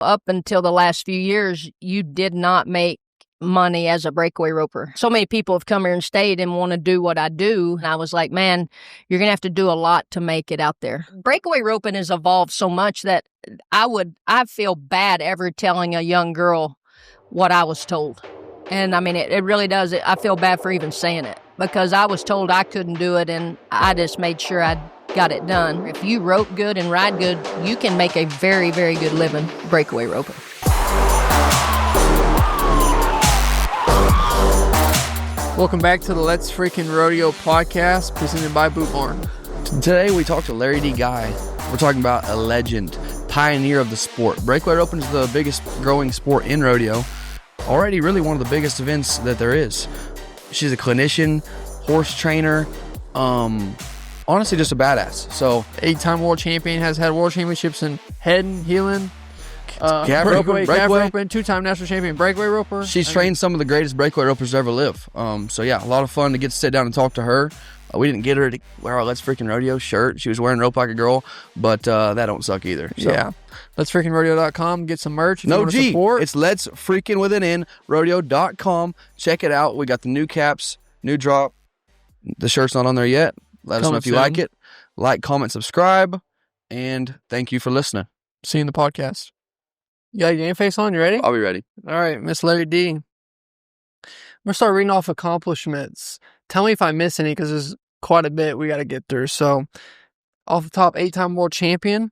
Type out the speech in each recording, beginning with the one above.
Up until the last few years, you did not make money as a breakaway roper. So many people have come here and stayed and want to do what I do. And I was like, man, you're going to have to do a lot to make it out there. Breakaway roping has evolved so much that I feel bad ever telling a young girl what I was told. And I mean, it really does. I feel bad for even saying it because I was told I couldn't do it and I just made sure I got it done. If you rope good and ride good, you can make a very, very good living breakaway roping. Welcome back to the Let's Freakin Rodeo podcast presented by Boot Barn. Today we talked to Lari Dee Guy. We're talking about a legend, pioneer of the sport. Breakaway roping is the biggest growing sport in rodeo. Already really one of the biggest events that there is. She's a clinician, horse trainer, honestly just a badass. So 8-time world champion, has had world championships in head and heeling, calf breakaway, roping. 2-time national champion breakaway roper. She's trained some of the greatest breakaway ropers to ever live. So yeah, a lot of fun to get to sit down and talk to her. We didn't get her to wear our Let's Freakin Rodeo shirt. She was wearing Rope Like a Girl, but that don't suck either. So. Yeah. Let'sFreakinRodeo.com. Get some merch. No G. Support. It's Let's Freakin with an N, rodeo.com. Check it out. We got the new caps, new drop. The shirt's not on there yet. Let us know if you like it. Like, comment, subscribe, and thank you for listening. See you in the podcast. You got your game face on? You ready? I'll be ready. All right, Miss Lari Dee. I'm going to start reading off accomplishments. Tell me if I miss any because there's quite a bit we got to get through. So, off the top, 8-time world champion,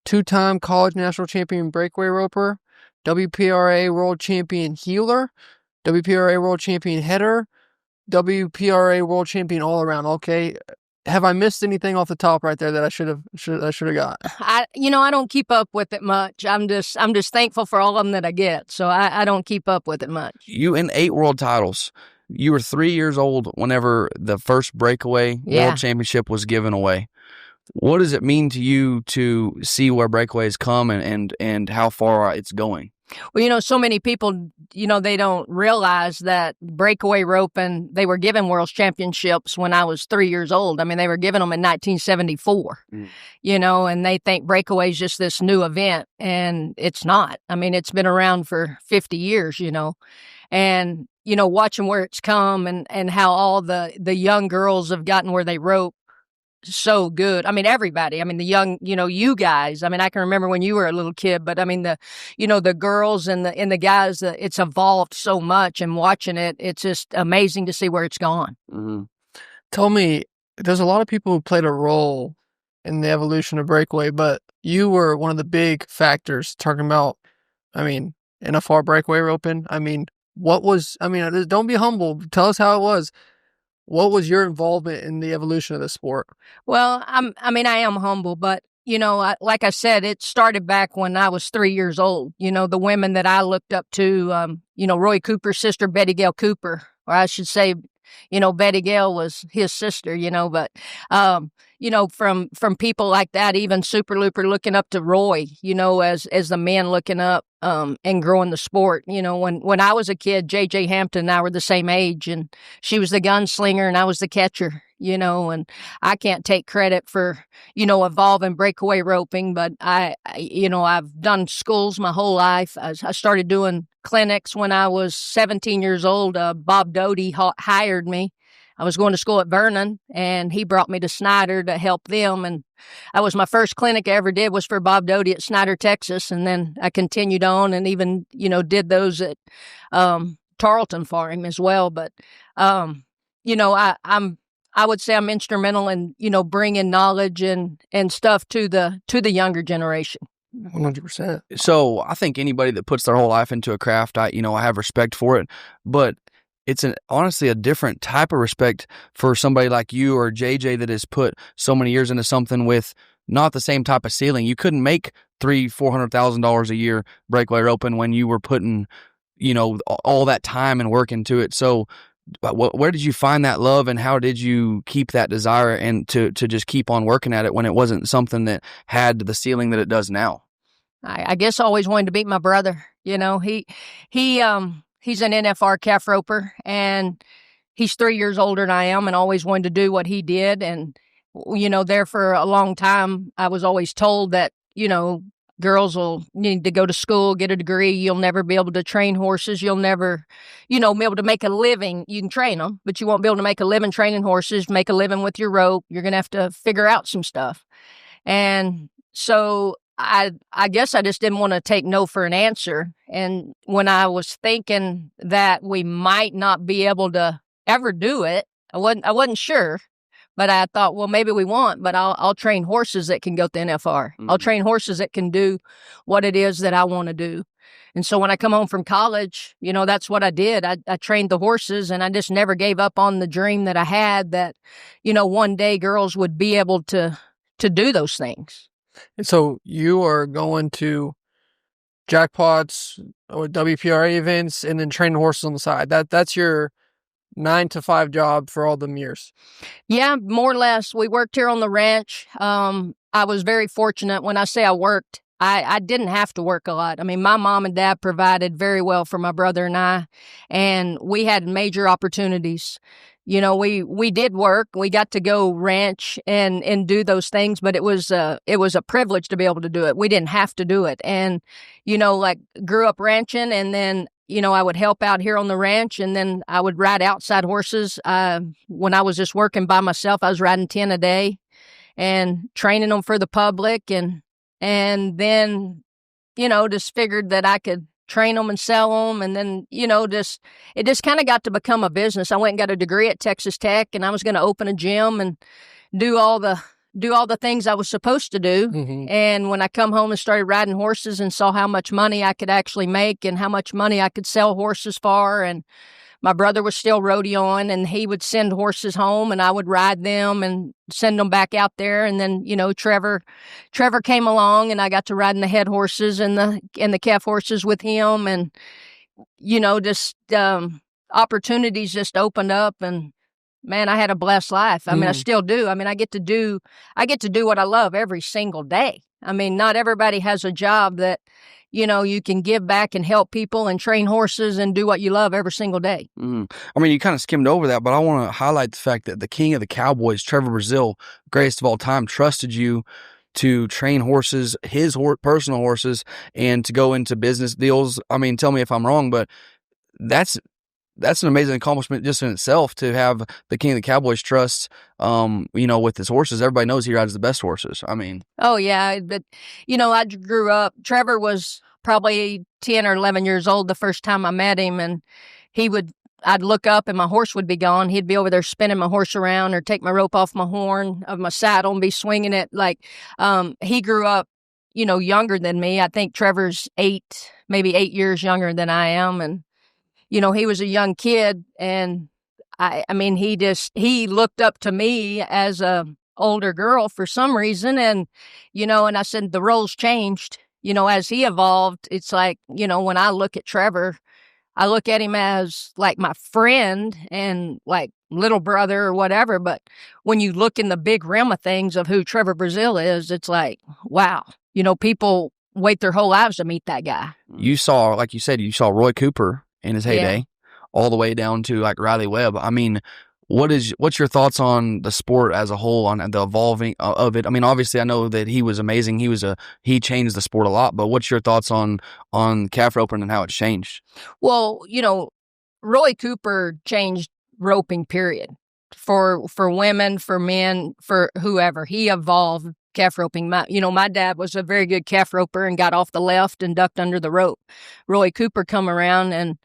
2-time college national champion breakaway roper, WPRA world champion heeler, WPRA world champion header, WPRA world champion all around. Okay. Have I missed anything off the top right there that I should have got? I don't keep up with it much. I'm just thankful for all of them that I get. So I don't keep up with it much. You in 8 world titles. You were 3 years old whenever the first breakaway world championship was given away. What does it mean to you to see where breakaway has come and how far it's going? Well, so many people, they don't realize that breakaway roping, they were given world championships when I was 3 years old. I mean, they were given them in 1974, and they think breakaway is just this new event, and it's not. I mean, it's been around for 50 years, and, watching where it's come and how all the young girls have gotten where they rope. So good. I mean, everybody. I mean, the young, you guys. I mean, I can remember when you were a little kid, but I mean, the girls and the guys, it's evolved so much, and watching it, it's just amazing to see where it's gone. Mm-hmm. Tell me, there's a lot of people who played a role in the evolution of breakaway, but you were one of the big factors talking about, NFR breakaway roping. Don't be humble. Tell us how it was. What was your involvement in the evolution of the sport? Well, I am humble, but, like I said, it started back when I was 3 years old. The women that I looked up to, Roy Cooper's sister, Betty Gale Cooper, or I should say, Betty Gale was his sister, but, from people like that, even Super Looper looking up to Roy, as the men looking up, and growing the sport. When I was a kid, J.J. Hampton and I were the same age, and she was the gunslinger and I was the catcher, and I can't take credit for, evolving breakaway roping, but I've done schools my whole life. I started doing clinics when I was 17 years old. Bob Doty hired me. I was going to school at Vernon, and he brought me to Snyder to help them. And that was my first clinic I ever did was for Bob Doty at Snyder, Texas. And then I continued on and even, did those at Tarleton for him as well. But, I would say I'm instrumental in, bringing knowledge and stuff to the younger generation. 100%. So I think anybody that puts their whole life into a craft, I have respect for it, but it's honestly a different type of respect for somebody like you or JJ that has put so many years into something with not the same type of ceiling. You couldn't make $300,000-$400,000 a year breakaway roping when you were putting, all that time and work into it. So where did you find that love, and how did you keep that desire and to just keep on working at it when it wasn't something that had the ceiling that it does now? I guess I always wanted to beat my brother. He's an NFR calf roper, and he's 3 years older than I am, and always wanted to do what he did. And, there for a long time, I was always told that, girls will need to go to school, get a degree. You'll never be able to train horses. You'll never, be able to make a living. You can train them, but you won't be able to make a living training horses, make a living with your rope. You're going to have to figure out some stuff. And so I guess I just didn't want to take no for an answer. And when I was thinking that we might not be able to ever do it, I wasn't sure. But I thought, well, maybe we won't, but I'll train horses that can go to NFR. I'll train horses that can do what it is that I want to do. And so when I come home from college, that's what I did. I trained the horses, and I just never gave up on the dream that I had that, one day girls would be able to do those things. And so you are going to jackpots or WPRA events and then training horses on the side. That's your 9 to 5 job for all them years. Yeah, more or less. We worked here on the ranch. I was very fortunate. When I say I worked, I didn't have to work a lot. I mean, my mom and dad provided very well for my brother and I, and we had major opportunities. We did work. We got to go ranch and do those things, but it was a privilege to be able to do it. We didn't have to do it. And, grew up ranching, and then I would help out here on the ranch, and then I would ride outside horses. When I was just working by myself, I was riding 10 a day and training them for the public. And then, just figured that I could train them and sell them. And then, it just kind of got to become a business. I went and got a degree at Texas Tech, and I was going to open a gym and do all the things I was supposed to do. Mm-hmm. And when I come home and started riding horses and saw how much money I could actually make and how much money I could sell horses for, and my brother was still rodeoing, and he would send horses home, and I would ride them and send them back out there. And then, Trevor came along, and I got to ride in the head horses and the calf horses with him. And, just opportunities just opened up, and man, I had a blessed life. I mean, I still do. I mean, I get to do what I love every single day. I mean, not everybody has a job that, you can give back and help people and train horses and do what you love every single day. I mean, you kind of skimmed over that, but I want to highlight the fact that the king of the Cowboys, Trevor Brazile, greatest of all time, trusted you to train horses, his personal horses, and to go into business deals. I mean, tell me if I'm wrong, but that's an amazing accomplishment just in itself, to have the king of the Cowboys trust, with his horses. Everybody knows he rides the best horses. I mean. Oh, yeah. But, I grew up. Trevor was probably 10 or 11 years old the first time I met him, and I'd look up and my horse would be gone. He'd be over there spinning my horse around, or take my rope off my horn of my saddle and be swinging it. He grew up, younger than me. I think Trevor's maybe 8 years younger than I am. And, he was a young kid, and I mean, he looked up to me as a older girl for some reason. And, and I said, the roles changed, as he evolved. It's like, when I look at Trevor, I look at him as like my friend and like little brother or whatever. But when you look in the big realm of things of who Trevor Brazile is, it's like, wow, people wait their whole lives to meet that guy. You saw, like you said, Roy Cooper in his heyday, all the way down to like Riley Webb. I mean, what's your thoughts on the sport as a whole, on the evolving of it? I mean, obviously I know that he was amazing. He changed the sport a lot, but what's your thoughts on calf roping and how it's changed? Well, Roy Cooper changed roping, period. For women, for men, for whoever. He evolved calf roping. My dad was a very good calf roper and got off the left and ducked under the rope. Roy Cooper come around and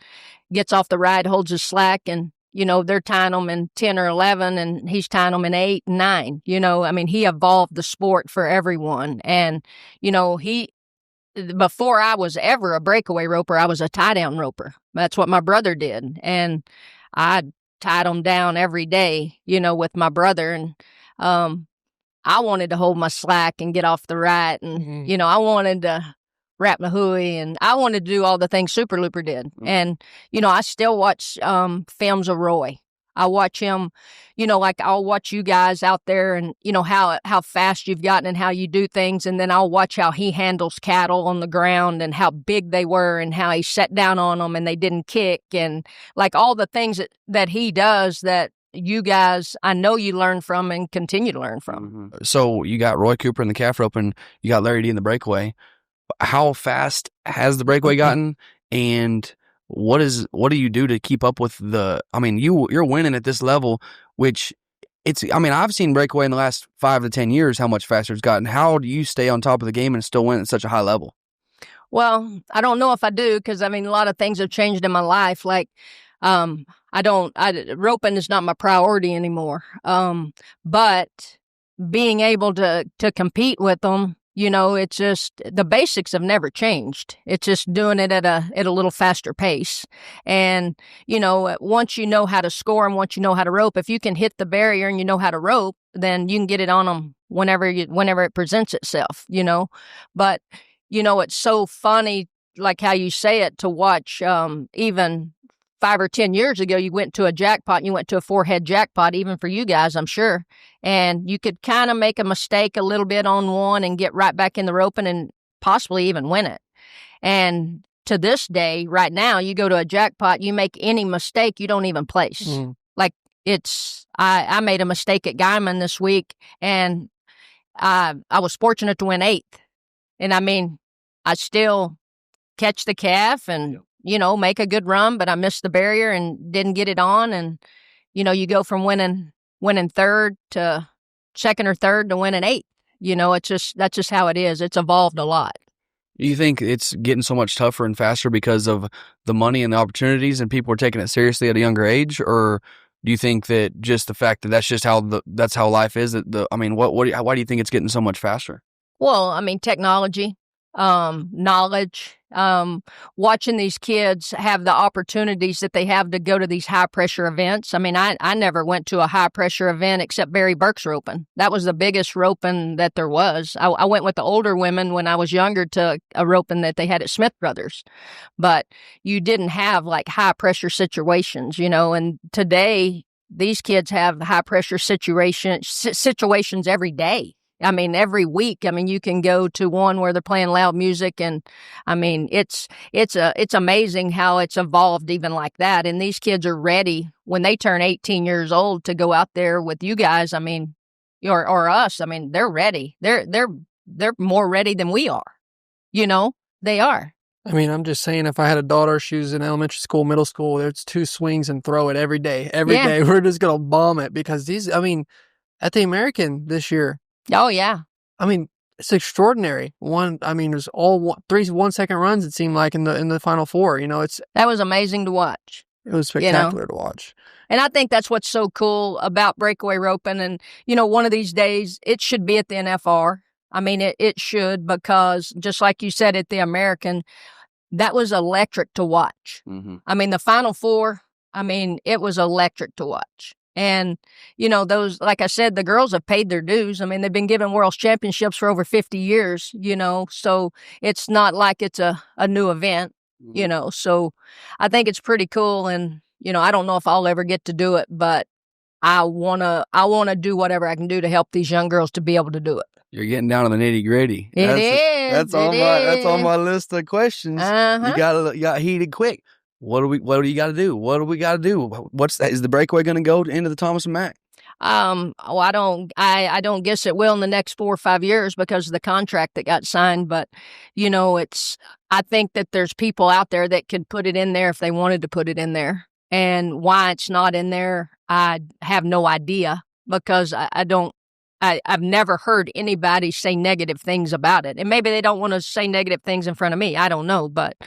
gets off the ride, holds his slack, and, they're tying them in 10 or 11, and he's tying them in 8 and 9. I mean, he evolved the sport for everyone. And, before I was ever a breakaway roper, I was a tie-down roper. That's what my brother did. And I tied them down every day, with my brother. And, I wanted to hold my slack and get off the right. And, I wanted to wrap my hooey, and I wanted to do all the things Super Looper did. And, I still watch films of Roy. I watch him, I'll watch you guys out there and, how fast you've gotten and how you do things. And then I'll watch how he handles cattle on the ground and how big they were and how he sat down on them and they didn't kick, and like all the things that he does that you guys, I know you learn from and continue to learn from. So you got Roy Cooper in the calf rope, and you got Lari Dee in the breakaway. how fast has the breakaway gotten, and what do you do to keep up with you're winning at this level, which I've seen breakaway in the last 5 to 10 years, how much faster it's gotten. How do you stay on top of the game and still win at such a high level? Well, I don't know if I do, because a lot of things have changed in my life. Like, roping is not my priority anymore. But being able to compete with them, it's just the basics have never changed. It's just doing it at a little faster pace. And, once you know how to score and once you know how to rope, if you can hit the barrier and you know how to rope, then you can get it on them whenever it presents itself, But, it's so funny, like how you say it, to watch even 5 or 10 years ago, you went to a jackpot, and you went to a 4-head jackpot, even for you guys, I'm sure. And you could kind of make a mistake a little bit on one and get right back in the roping and possibly even win it. And to this day, right now, you go to a jackpot, you make any mistake, you don't even place. Like I made a mistake at Guyman this week, and I was fortunate to win 8th. And I still catch the calf and make a good run, but I missed the barrier and didn't get it on. And, you go from winning 3rd to 2nd or 3rd to winning 8th. That's just how it is. It's evolved a lot. Do you think it's getting so much tougher and faster because of the money and the opportunities and people are taking it seriously at a younger age? Or do you think that just the fact that that's just that's how life is? Why do you think it's getting so much faster? Well, technology, knowledge, watching these kids have the opportunities that they have to go to these high pressure events. I never went to a high pressure event except Barry Burke's roping. That was the biggest roping that there was. I went with the older women when I was younger to a roping that they had at Smith Brothers, but you didn't have like high pressure situations, and today these kids have high pressure situations every day. Every week, you can go to one where they're playing loud music, and it's amazing how it's evolved even like that. And these kids are ready when they turn 18 years old to go out there with you guys. Or us. They're ready. They're more ready than we are. They are. I'm just saying, if I had a daughter, she was in elementary school, middle school, there's 2 swings and throw it every day. Every day, we're just gonna bomb it because these. At the American this year. Oh, yeah. It's extraordinary. There's all 3 1-second runs, it seemed like, in the final 4. That was amazing to watch. It was spectacular to watch. And I think that's what's so cool about breakaway roping. And, one of these days, it should be at the NFR. It should, because just like you said at the American, that was electric to watch. Mm-hmm. The final 4, it was electric to watch. And, those, like I said, the girls have paid their dues. They've been given World Championships for over 50 years, so it's not like it's a new event, so I think it's pretty cool. And, I don't know if I'll ever get to do it, but I want to do whatever I can do to help these young girls to be able to do it. You're getting down to the nitty gritty. That's on my list of questions. Uh-huh. You got heated quick. What do you got to do? What do we got to do? What's that? Is the breakaway going to go into the Thomas and Mack? I don't guess it will in the next 4 or 5 years because of the contract that got signed. But, I think that there's people out there that could put it in there if they wanted to put it in there. And why it's not in there, I have no idea, because I've never heard anybody say negative things about it. And maybe they don't want to say negative things in front of me. I don't know, but,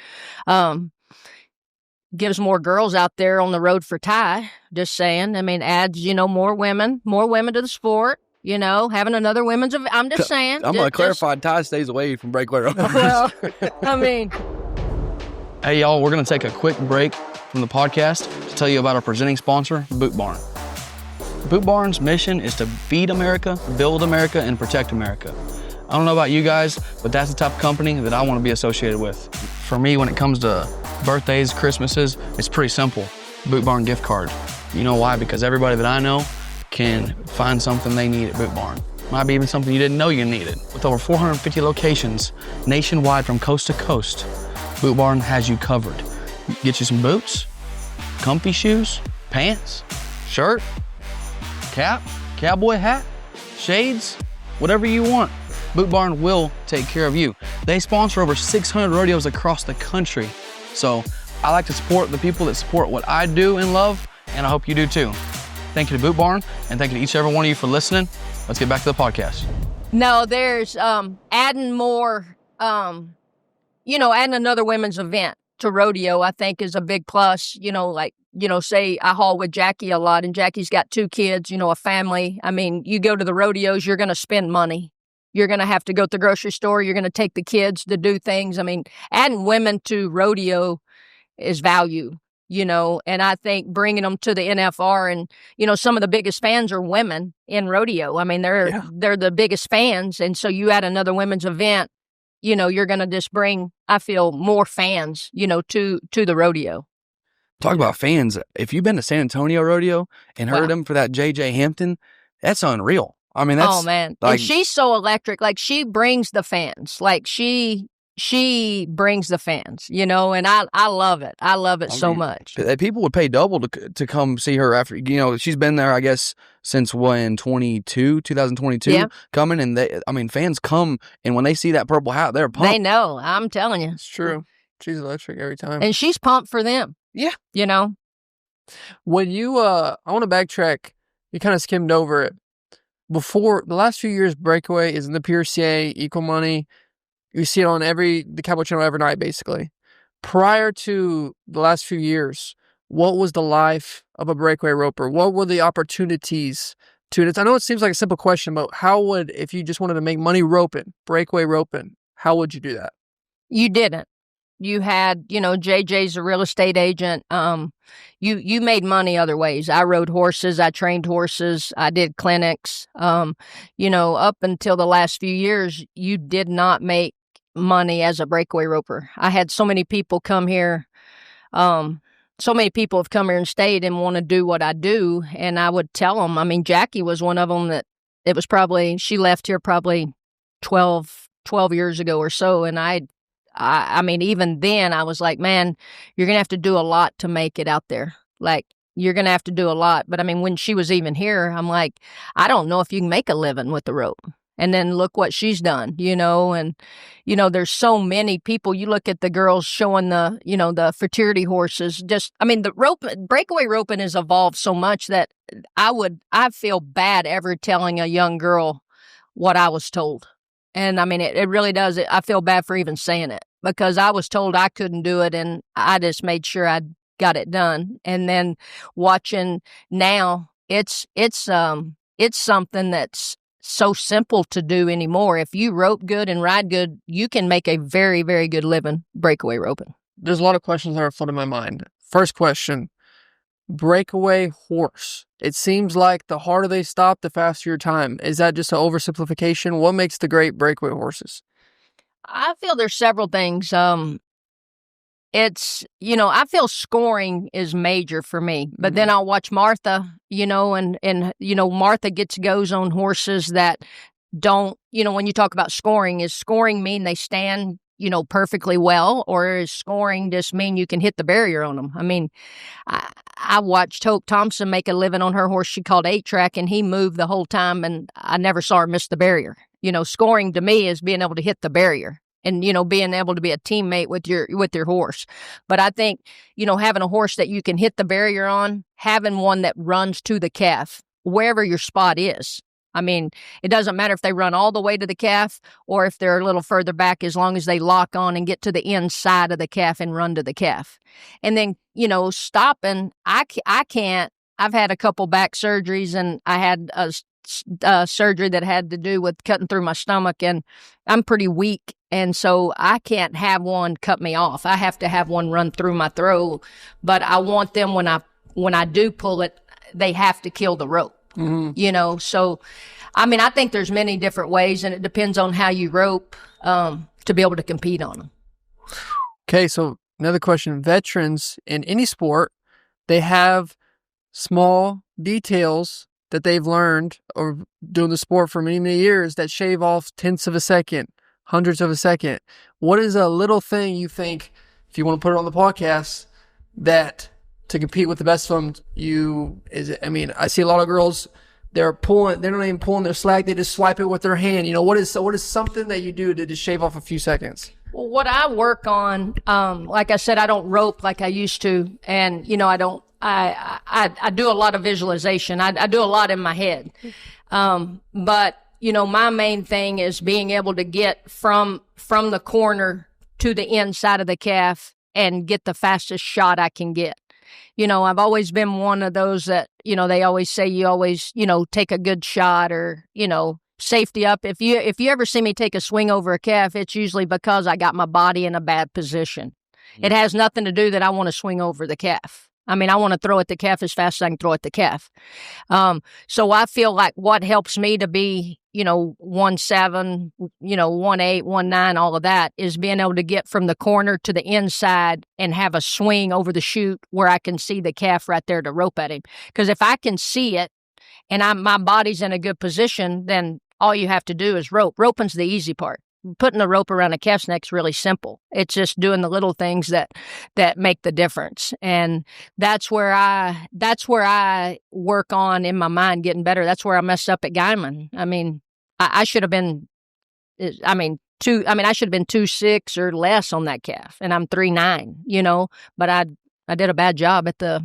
gives more girls out there on the road for Ty. Just saying. Adds, more women to the sport. Having another women's event. I'm just saying. I'm going to clarify, Ty stays away from breakaway roping. Well, Hey, y'all, we're going to take a quick break from the podcast to tell you about our presenting sponsor, Boot Barn. Boot Barn's mission is to feed America, build America, and protect America. I don't know about you guys, but that's the type of company that I want to be associated with. For me, when it comes to birthdays, Christmases, it's pretty simple. Boot Barn gift card. You know why? Because everybody that I know can find something they need at Boot Barn. Might be even something you didn't know you needed. With over 450 locations nationwide from coast to coast, Boot Barn has you covered. Get you some boots, comfy shoes, pants, shirt, cap, cowboy hat, shades, whatever you want. Boot Barn will take care of you. They sponsor over 600 rodeos across the country. So I like to support the people that support what I do and love, and I hope you do too. Thank you to Boot Barn, and thank you to each and every one of you for listening. Let's get back to the podcast. No, there's adding more, adding another women's event to rodeo, I think is a big plus. Say I haul with Jackie a lot, and Jackie's got 2 kids, a family. I mean, you go to the rodeos, you're going to spend money. You're going to have to go to the grocery store. You're going to take the kids to do things. I mean, adding women to rodeo is value, and I think bringing them to the NFR and, some of the biggest fans are women in rodeo. I mean, they're the biggest fans. And so you add another women's event, you're going to just bring, I feel, more fans, to the rodeo. Talk about fans. If you've been to San Antonio Rodeo and heard them for that JJ Hampton, that's unreal. I mean, that's... Oh, man. Like, and she's so electric. Like, she brings the fans. Like, she brings the fans, and I love it. I love it so much. People would pay double to come see her after, she's been there, I guess, since when, 2022, coming. And fans come, and when they see that purple hat, they're pumped. They know. I'm telling you. It's true. She's electric every time. And she's pumped for them. Yeah. When you, I want to backtrack. You kind of skimmed over it. Before, the last few years, Breakaway is in the PRCA, equal money. You see it on the Cowboy Channel every night, basically. Prior to the last few years, what was the life of a breakaway roper? What were the opportunities to it? I know it seems like a simple question, but if you just wanted to make money roping, breakaway roping, how would you do that? You didn't. You had, JJ's a real estate agent. You made money other ways. I rode horses. I trained horses. I did clinics. Up until the last few years, you did not make money as a breakaway roper. I had so many people come here. So many people have come here and stayed and want to do what I do. And I would tell them, I mean, Jackie was one of them that she left here probably 12 years ago or so. And I mean, even then I was like, man, you're going to have to do a lot to make it out there. Like, you're going to have to do a lot. But I mean, when she was even here, I'm like, I don't know if you can make a living with the rope. And then look what she's done, and, there's so many people. You look at the girls showing the fraternity horses, the breakaway roping has evolved so much that I feel bad ever telling a young girl what I was told. And I mean, it really does. I feel bad for even saying it because I was told I couldn't do it, and I just made sure I got it done. And then watching now, it's something that's so simple to do anymore. If you rope good and ride good, you can make a very, very good living breakaway roping. There's a lot of questions that are flooding my mind. First question, breakaway horse. It seems like the harder they stop, the faster your time. Is that just an oversimplification? What makes the great breakaway horses? I feel there's several things. I feel scoring is major for me, but then I'll watch Martha, and Martha goes on horses that don't, when you talk about scoring, is scoring mean they stand, perfectly well, or is scoring just mean you can hit the barrier on them? I mean, I watched Hope Thompson make a living on her horse she called 8-track, and he moved the whole time, and I never saw her miss the barrier. Scoring to me is being able to hit the barrier. And, being able to be a teammate with your horse. But I think, having a horse that you can hit the barrier on, having one that runs to the calf, wherever your spot is. I mean, it doesn't matter if they run all the way to the calf or if they're a little further back, as long as they lock on and get to the inside of the calf and run to the calf. And then, stopping, I can't. I've had a couple back surgeries, and I had a surgery that had to do with cutting through my stomach, and I'm pretty weak. And so I can't have one cut me off. I have to have one run through my throat. But I want them, when I do pull it, they have to kill the rope. Mm-hmm. So, I mean, I think there's many different ways, and it depends on how you rope to be able to compete on them. Okay, so another question. Veterans in any sport, they have small details that they've learned or doing the sport for many, many years that shave off tenths of a second, hundredths of a second. What is a little thing you think, if you want to put it on the podcast, that to compete with the best of them, I see a lot of girls they're not even pulling their slack. They just swipe it with their hand. You know, what is something that you do to just shave off a few seconds? Well, what I work on, like I said, I don't rope like I used to. And, you know, I do a lot of visualization. I do a lot in my head. But, you know, my main thing is being able to get from the corner to the inside of the calf and get the fastest shot I can get. You know, I've always been one of those that, you know, they always say you always, you know, take a good shot or, you know, safety up. If you ever see me take a swing over a calf, it's usually because I got my body in a bad position. It has nothing to do that I want to swing over the calf. I mean, I want to throw at the calf as fast as I can throw at the calf. So I feel like what helps me to be, you know, 1.7, you know, 1.8, 1.9, all of that is being able to get from the corner to the inside and have a swing over the chute where I can see the calf right there to rope at him. Because if I can see it and my body's in a good position, then all you have to do is rope. Roping's the easy part. Putting the rope around a calf's neck's really simple. It's just doing the little things that make the difference. And that's where I work on in my mind getting better. That's where I messed up at Guyman. I mean, I should have been, I should have been 2.6 or less on that calf, and I'm 3.9, you know, but I did a bad job at the,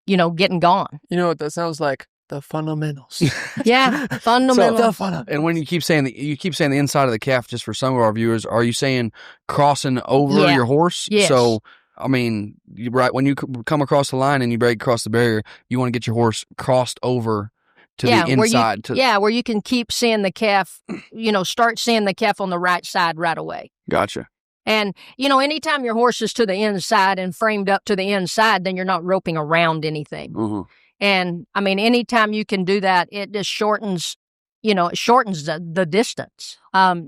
you know, getting gone. You know what that sounds like? The fundamentals. Yeah, fundamentals. And when you keep saying the inside of the calf, just for some of our viewers, are you saying crossing over your horse? Yes. So, I mean, when you come across the line and you break across the barrier, you want to get your horse crossed over to the inside. Where you can keep seeing the calf, you know, start seeing the calf on the right side right away. Gotcha. And, you know, anytime your horse is to the inside and framed up to the inside, then you're not roping around anything. Mm-hmm. And, I mean, anytime you can do that, it just shortens the distance.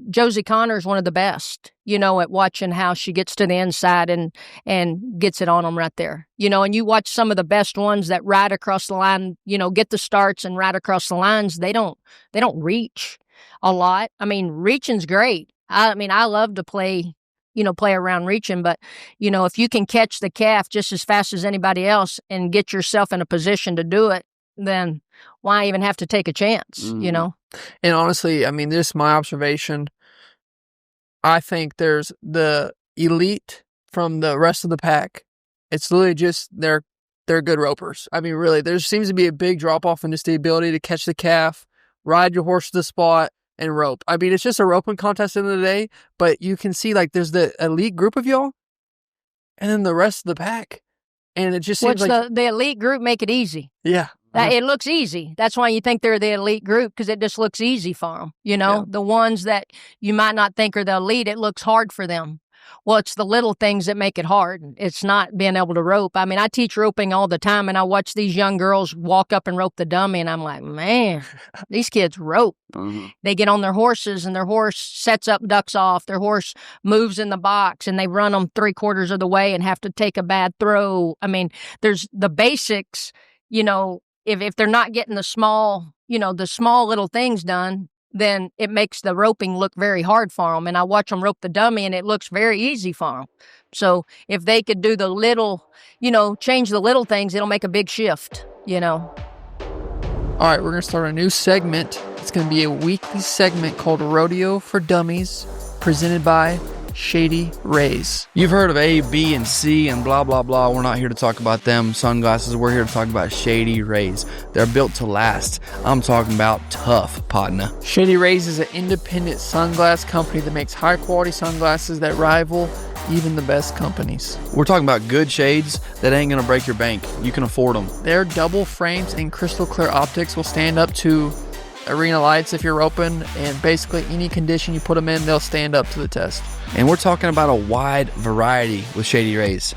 Josie Connor's one of the best, you know, at watching how she gets to the inside and gets it on them right there. You know, and you watch some of the best ones that ride across the line, you know, get the starts and ride across the lines. They don't reach a lot. I mean, reaching's great. I love to play around reaching, but, you know, if you can catch the calf just as fast as anybody else and get yourself in a position to do it, then why even have to take a chance, you know? And honestly, I mean, this is my observation. I think there's the elite from the rest of the pack. It's literally just they're good ropers. I mean, really, there seems to be a big drop-off in just the ability to catch the calf, ride your horse to the spot, and rope. I mean, it's just a roping contest at the end of the day, but you can see, like, there's the elite group of y'all, and then the rest of the pack. And it just seems like the elite group make it easy. Yeah. It looks easy. That's why you think they're the elite group, because it just looks easy for them. You know, the ones that you might not think are the elite, it looks hard for them. Well, it's the little things that make it hard. It's not being able to rope. I mean, I teach roping all the time, and I watch these young girls walk up and rope the dummy, and I'm like, man, these kids rope. Mm-hmm. They get on their horses, and their horse sets up, ducks off. Their horse moves in the box, and they run them 3/4 of the way and have to take a bad throw. I mean, there's the basics, you know, if they're not getting the small little things done, then it makes the roping look very hard for them. And I watch them rope the dummy, and it looks very easy for them. So if they could do the little, you know, change the little things, it'll make a big shift, you know. All right, we're going to start a new segment. It's going to be a weekly segment called Rodeo for Dummies, presented by Shady Rays. You've heard of A, B, and C and blah, blah, blah. We're not here to talk about them sunglasses. We're here to talk about Shady Rays. They're built to last. I'm talking about tough, partner. Shady Rays is an independent sunglass company that makes high-quality sunglasses that rival even the best companies. We're talking about good shades that ain't gonna break your bank. You can afford them. Their double frames and crystal clear optics will stand up to arena lights if you're open, and basically any condition you put them in, they'll stand up to the test. And we're talking about a wide variety with Shady Rays.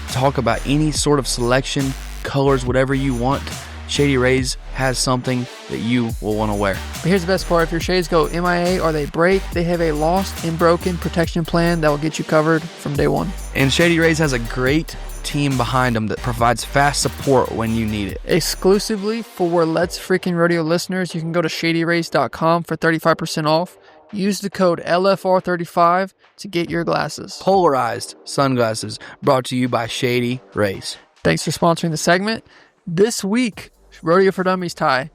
Talk about any sort of selection, colors, whatever you want. Shady Rays has something that you will want to wear. But here's the best part. If your shades go MIA or they break, they have a lost and broken protection plan that will get you covered from day one. And Shady Rays has a great team behind them that provides fast support when you need it. Exclusively for Let's Freakin' Rodeo listeners, you can go to shadyrays.com for 35% off. Use the code LFR35 to get your glasses. Polarized sunglasses brought to you by Shady Rays. Thanks for sponsoring the segment. This week, Rodeo for Dummies, Ty,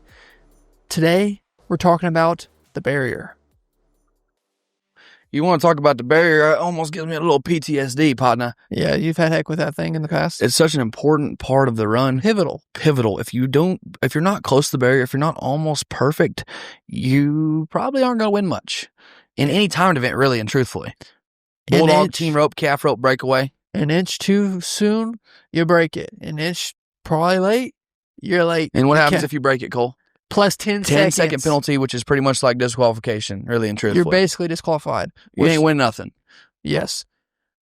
Today, we're talking about the barrier. You want to talk about the barrier? It almost gives me a little PTSD, partner. Yeah, you've had heck with that thing in the past. It's such an important part of the run. Pivotal. If you're not close to the barrier, if you're not almost perfect, you probably aren't going to win much in any timed event, really and truthfully. Bulldog, team rope, calf rope, breakaway. An inch too soon, you break it. An inch probably late, you're late. And what happens if you break it, Cole? Plus 10 seconds. 10-second penalty, which is pretty much like disqualification, really and truthfully. You're basically disqualified. You ain't win nothing. Yes.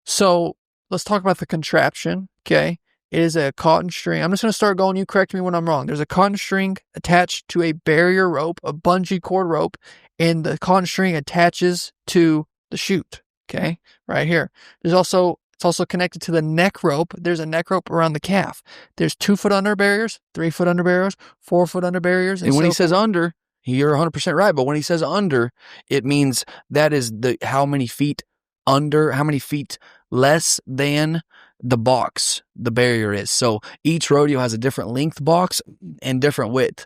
So let's talk about the contraption, okay? It is a cotton string. I'm just going to start going. You correct me when I'm wrong. There's a cotton string attached to a barrier rope, a bungee cord rope, and the cotton string attaches to the chute, okay? Right here. It's also connected to the neck rope. There's a neck rope around the calf. There's 2 foot under barriers, 3 foot under barriers, 4 foot under barriers. And when he says under, you're 100% right. But when he says under, it means that is how many feet under, how many feet less than the box the barrier is. So each rodeo has a different length box and different width.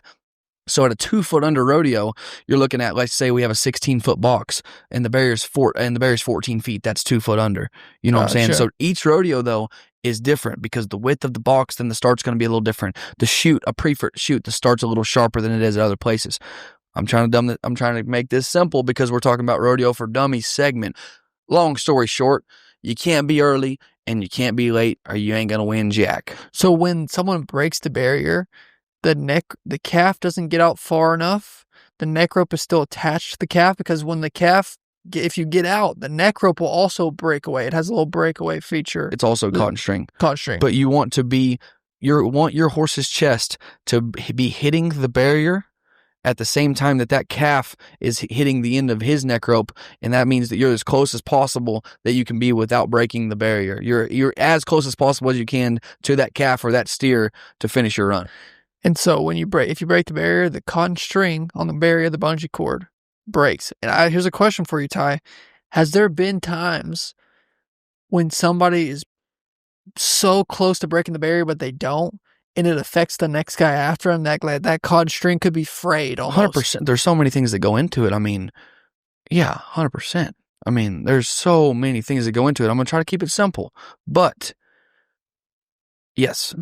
So at a 2 foot under rodeo, you're looking at, let's say we have a 16-foot box and the barrier's 14 feet. That's 2 foot under. You know what I'm saying? Sure. So each rodeo though is different because the width of the box, then the start's going to be a little different. The chute, a pre-foot chute, the start's a little sharper than it is at other places. I'm trying to make this simple because we're talking about Rodeo for Dummies segment. Long story short, you can't be early and you can't be late or you ain't going to win jack. So when someone breaks the barrier, the calf doesn't get out far enough. The neck rope is still attached to the calf because when the calf, if you get out, the neck rope will also break away. It has a little breakaway feature. It's also cotton string. Cotton string. But you want your horse's chest to be hitting the barrier at the same time that calf is hitting the end of his neck rope, and that means that you're as close as possible that you can be without breaking the barrier. You're as close as possible as you can to that calf or that steer to finish your run. And so if you break the barrier, the cotton string on the barrier, the bungee cord breaks. And here's a question for you, Ty. Has there been times when somebody is so close to breaking the barrier, but they don't, and it affects the next guy after him? That cotton string could be frayed almost. 100%. There's so many things that go into it. I mean, yeah, 100%. I mean, there's so many things that go into it. I'm going to try to keep it simple. But, yes.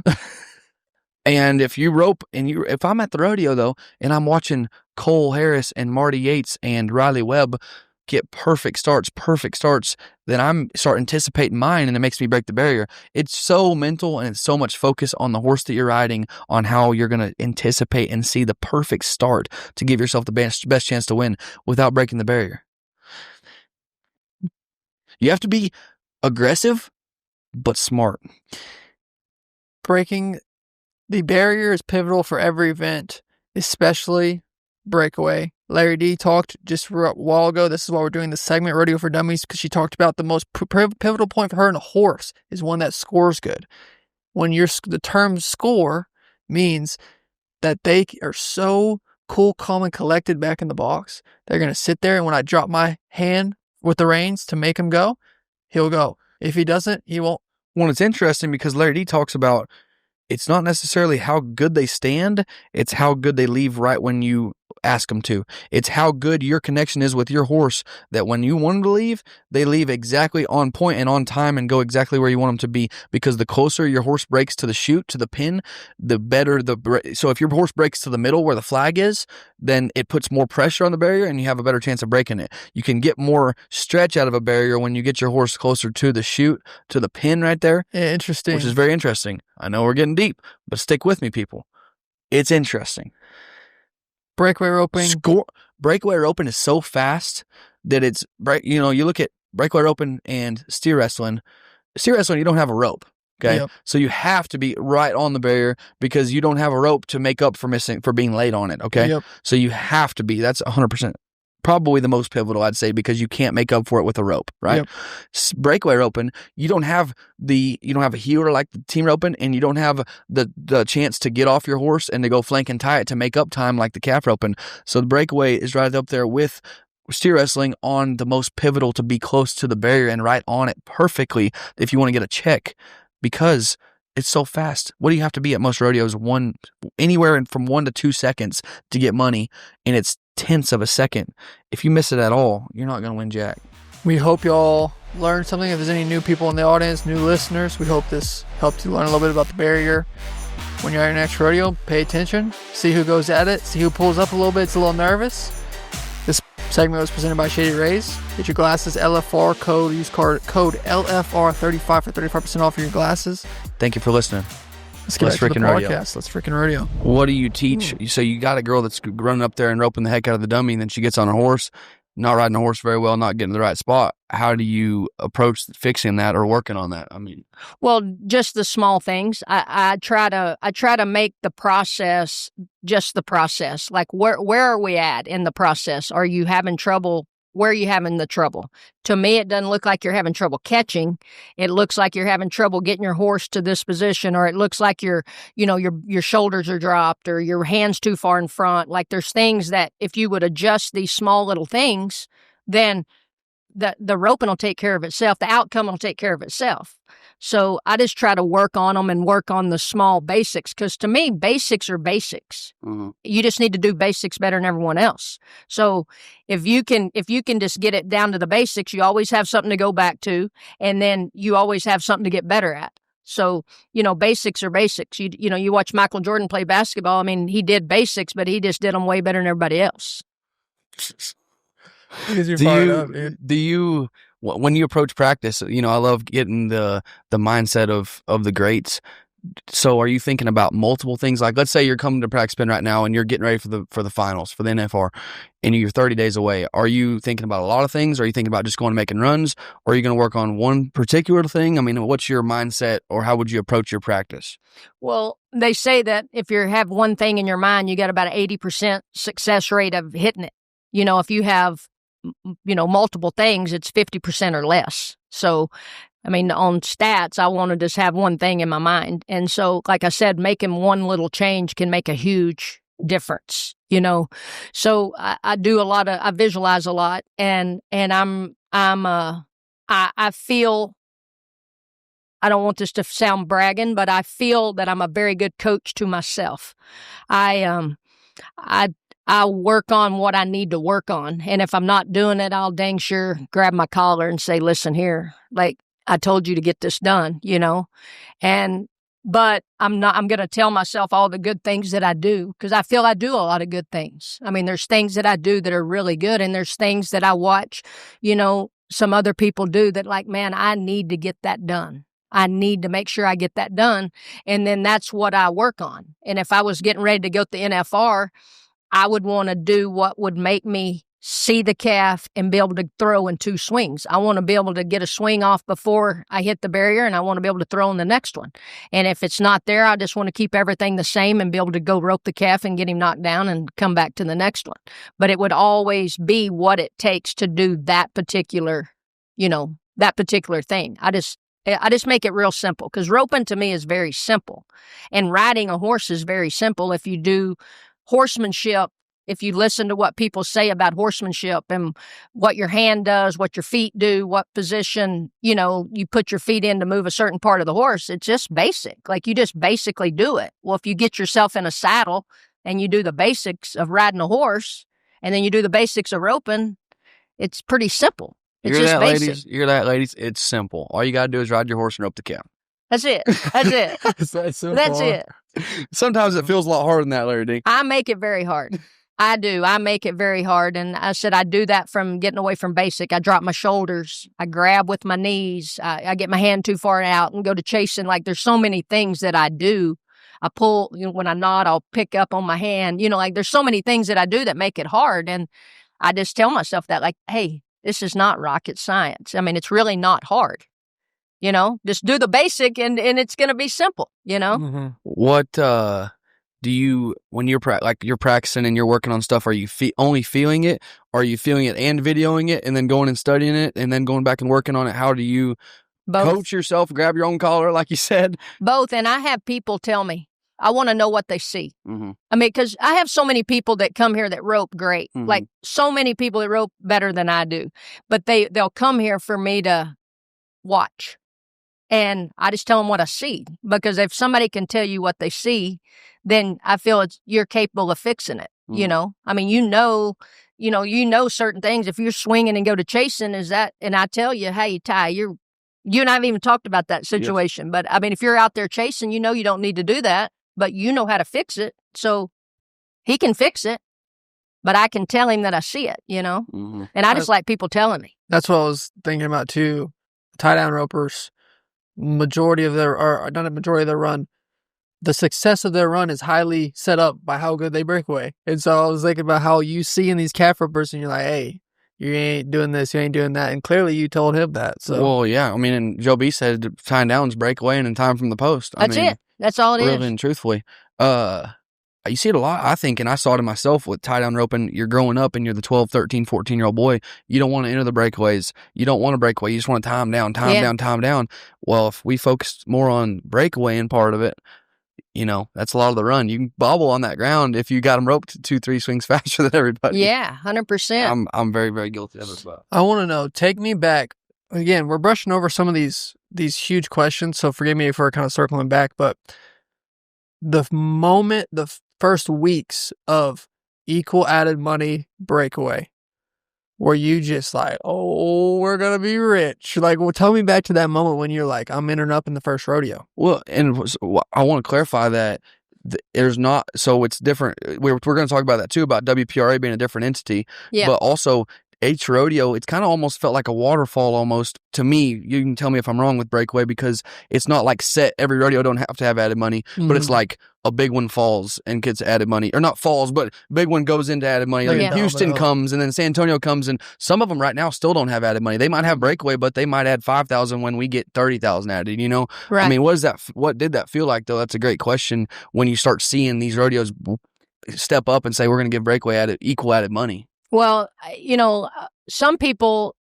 And if you rope if I'm at the rodeo though, and I'm watching Cole Harris and Marty Yates and Riley Webb get perfect starts, then I'm start anticipating mine and it makes me break the barrier. It's so mental and it's so much focus on the horse that you're riding on how you're going to anticipate and see the perfect start to give yourself the best chance to win without breaking the barrier. You have to be aggressive, but smart. Breaking the barrier is pivotal for every event, especially breakaway. Lari Dee talked just a while ago. This is why we're doing this segment, Rodeo for Dummies, because she talked about the most pivotal point for her in a horse is one that scores good. When the term score means that they are so cool, calm, and collected back in the box, they're going to sit there, and when I drop my hand with the reins to make him go, he'll go. If he doesn't, he won't. Well, it's interesting because Lari Dee talks about it's not necessarily how good they stand, it's how good they leave right when you ask them to. It's how good your connection is with your horse that when you want them to leave, they leave exactly on point and on time and go exactly where you want them to be, because the closer your horse breaks to the chute, to the pin, the better so if your horse breaks to the middle where the flag is, then it puts more pressure on the barrier and you have a better chance of breaking it. You can get more stretch out of a barrier when you get your horse closer to the chute, to the pin right there. Yeah, interesting. Which is very interesting. I know we're getting deep, but stick with me, people. It's interesting. Breakaway roping. Breakaway roping is so fast that it's, you look at breakaway roping and steer wrestling. Steer wrestling, you don't have a rope. Okay. Yep. So you have to be right on the barrier because you don't have a rope to make up for being late on it. Okay. Yep. So you have to be, that's 100%. Probably the most pivotal, I'd say, because you can't make up for it with a rope, right? Yep. Breakaway roping, you don't have a heeler like the team roping, and you don't have the chance to get off your horse and to go flank and tie it to make up time like the calf roping. So the breakaway is right up there with steer wrestling on the most pivotal to be close to the barrier and right on it perfectly if you want to get a check, because It's so fast. What do you have to be at most rodeos? Anywhere from 1 to 2 seconds to get money, and it's tenths of a second. If you miss it at all, you're not going to win jack. We hope y'all learned something. If there's any new people in the audience, new listeners, we hope this helped you learn a little bit about the barrier. When you're at your next rodeo, pay attention, see who goes at it, see who pulls up a little bit, it's a little nervous. This segment was presented by Shady Rays. Get your glasses, LFR code, use code LFR35 for 35% off your glasses. Thank you for listening. Let's get back to the podcast. Let's freaking rodeo. What do you teach? So you got a girl that's running up there and roping the heck out of the dummy, and then she gets on a horse, not riding a horse very well, not getting the right spot. How do you approach fixing that or working on that? I mean, well, just the small things. I try to make the process just the process. Like where are we at in the process? Are you having trouble? Where are you having the trouble? To me, it doesn't look like you're having trouble catching. It looks like you're having trouble getting your horse to this position, or it looks like your shoulders are dropped, or your hands too far in front. Like there's things that if you would adjust these small little things, then the roping will take care of itself. The outcome will take care of itself. So I just try to work on them and work on the small basics, because to me, basics are basics. Mm-hmm. You just need to do basics better than everyone else. So if you can just get it down to the basics, you always have something to go back to, and then you always have something to get better at. So, basics are basics. You watch Michael Jordan play basketball. I mean, he did basics, but he just did them way better than everybody else. Do you when you approach practice, I love getting the mindset of the greats. So are you thinking about multiple things? Like, let's say you're coming to practice spin right now and you're getting ready for the finals, for the NFR, and you're 30 days away. Are you thinking about a lot of things? Or are you thinking about just going and making runs? Or are you going to work on one particular thing? I mean, what's your mindset, or how would you approach your practice? Well, they say that if you have one thing in your mind, you got about an 80% success rate of hitting it. If you have multiple things, it's 50% or less. So, I mean, on stats, I want to just have one thing in my mind. And so, like I said, making one little change can make a huge difference, So I do I visualize a lot, and I feel, I don't want this to sound bragging, but I feel that I'm a very good coach to myself. I work on what I need to work on. And if I'm not doing it, I'll dang sure grab my collar and say, listen here, like I told you to get this done, but I'm going to tell myself all the good things that I do, because I feel I do a lot of good things. I mean, there's things that I do that are really good, and there's things that I watch, some other people do that, like, man, I need to get that done. I need to make sure I get that done. And then that's what I work on. And if I was getting ready to go to the NFR, I would want to do what would make me see the calf and be able to throw in 2 swings. I want to be able to get a swing off before I hit the barrier, and I want to be able to throw in the next one. And if it's not there, I just want to keep everything the same and be able to go rope the calf and get him knocked down and come back to the next one. But it would always be what it takes to do that particular, thing. I just make it real simple, because roping to me is very simple, and riding a horse is very simple. If you do horsemanship, if you listen to what people say about horsemanship and what your hand does, what your feet do, what position, you put your feet in to move a certain part of the horse, it's just basic. Like, you just basically do it. Well, if you get yourself in a saddle and you do the basics of riding a horse, and then you do the basics of roping, it's pretty simple. It's just basic. You hear that, ladies? It's simple. All you got to do is ride your horse and rope the calf. That's it. That's it. That's it. Sometimes it feels a lot harder than that, Lari Dee. I make it very hard. I do. I make it very hard. And I said I do that from getting away from basic. I drop my shoulders. I grab with my knees. I get my hand too far out and go to chasing. Like, there's so many things that I do. I pull, when I nod, I'll pick up on my hand. Like, there's so many things that I do that make it hard. And I just tell myself that, like, hey, this is not rocket science. I mean, it's really not hard. Just do the basic and it's going to be simple, Mm-hmm. What do you, when you're you're practicing and you're working on stuff, are you only feeling it? Or are you feeling it and videoing it and then going and studying it and then going back and working on it? How do you coach yourself, grab your own collar, like you said? Both. And I have people tell me, I want to know what they see. Mm-hmm. I mean, because I have so many people that come here that rope great. Mm-hmm. Like, so many people that rope better than I do. But they'll come here for me to watch. And I just tell them what I see, because if somebody can tell you what they see, then I feel you're capable of fixing it. You know, I mean, you know certain things. If you're swinging and go to chasing, and I tell you, hey, Ty, you and I haven't even talked about that situation. Yes. But I mean, if you're out there chasing, you don't need to do that, but you know how to fix it. So he can fix it, but I can tell him that I see it, and I just like people telling me. That's what I was thinking about too. Tie down ropers, majority of their, or not a majority of their run, the success of their run is highly set up by how good they break away. And so I was thinking about how you see in these calf ropers and you're like, hey, you ain't doing this, you ain't doing that. And clearly you told him that. So. Well, yeah. I mean, and Joe B said tying down's breakaway and in time from the post. That's it. That's all it is. Really and truthfully. You see it a lot, I think, and I saw it in myself with tie down roping. You're growing up and you're the 12, 13, 14-year-old boy. You don't want to enter the breakaways. You don't want to breakaway. You just want to time down. Well, if we focused more on breakaway and part of it, that's a lot of the run. You can bobble on that ground if you got them roped 2-3 swings faster than everybody. Yeah, 100%. I'm very, very guilty of it. But I want to know, take me back. Again, we're brushing over some of these huge questions, so forgive me if we're kind of circling back, but the first weeks of equal added money breakaway, were you just like, oh, we're going to be rich? Like, well, tell me back to that moment when you're like, I'm entering up in the first rodeo. Well, and I want to clarify that there's not, so it's different. We're going to talk about that too, about WPRA being a different entity, but also H Rodeo, it's kind of almost felt like a waterfall almost to me. You can tell me if I'm wrong with breakaway, because it's not like set. Every rodeo don't have to have added money, but it's like a big one falls and gets added money, or not falls, but big one goes into added money. Like Houston comes and then San Antonio comes, and some of them right now still don't have added money. They might have breakaway, but they might add 5,000 when we get 30,000 added, Right. I mean, what did that feel like though? That's a great question when you start seeing these rodeos step up and say, we're going to give breakaway equal added money. Well, some people,